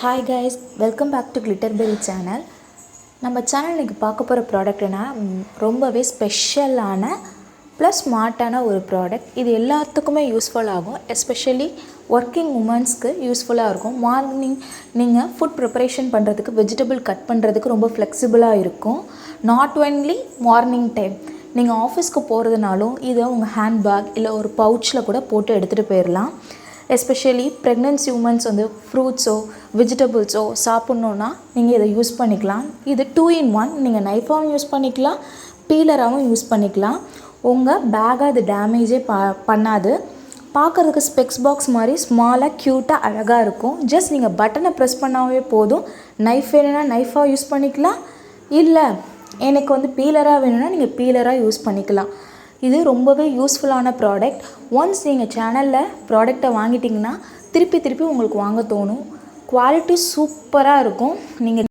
Hi guys, welcome back to glitter berry channel. நம்ம channel இன்றைக்கி பார்க்க போகிற ப்ராடக்ட்னா ரொம்பவே ஸ்பெஷலான ப்ளஸ் ஸ்மார்ட்டான ஒரு ப்ராடக்ட். இது எல்லாத்துக்குமே யூஸ்ஃபுல் ஆகும். எஸ்பெஷலி ஒர்க்கிங் உமன்ஸ்க்கு யூஸ்ஃபுல்லாக இருக்கும். மார்னிங் நீங்கள் ஃபுட் ப்ரிப்பரேஷன் பண்ணுறதுக்கு, வெஜிடபிள் கட் பண்ணுறதுக்கு ரொம்ப ஃப்ளெக்சிபிளாக இருக்கும். நாட் ஒன்லி மார்னிங் டைம், நீங்கள் ஆஃபீஸ்க்கு போகிறதுனாலும் இதை உங்கள் ஹேண்ட்பேக் இல்லை ஒரு பவுச்சில் கூட போட்டு எடுத்துகிட்டு போயிடலாம். எஸ்பெஷலி ப்ரெக்னென்சி உமன்ஸ் ஃப்ரூட்ஸோ வெஜிடபிள்ஸோ சாப்பிட்ணுன்னா நீங்கள் இதை யூஸ் பண்ணிக்கலாம். இது 2 in 1. நீங்கள் நைஃபாகவும் யூஸ் பண்ணிக்கலாம், பீலராகவும் யூஸ் பண்ணிக்கலாம். உங்கள் பேக்கை அது டேமேஜே பண்ணாது. பார்க்குறதுக்கு ஸ்பெக்ஸ் பாக்ஸ் மாதிரி ஸ்மாலாக க்யூட்டாக அழகாக இருக்கும். ஜஸ்ட் நீங்கள் பட்டனை ப்ரெஸ் பண்ணாவே போதும். நைஃப் வேணும்னா நைஃபாக யூஸ் பண்ணிக்கலாம், இல்லை எனக்கு பீலராக வேணும்னா நீங்கள் பீலராக யூஸ் பண்ணிக்கலாம். இது ரொம்பவே யூஸ்ஃபுல்லான ப்ராடக்ட். ஒன்ஸ் நீங்கள் சேனலில் ப்ராடக்டை வாங்கிட்டிங்கன்னா திருப்பி உங்களுக்கு வாங்க தோணும். குவாலிட்டி சூப்பராக இருக்கும். நீங்கள்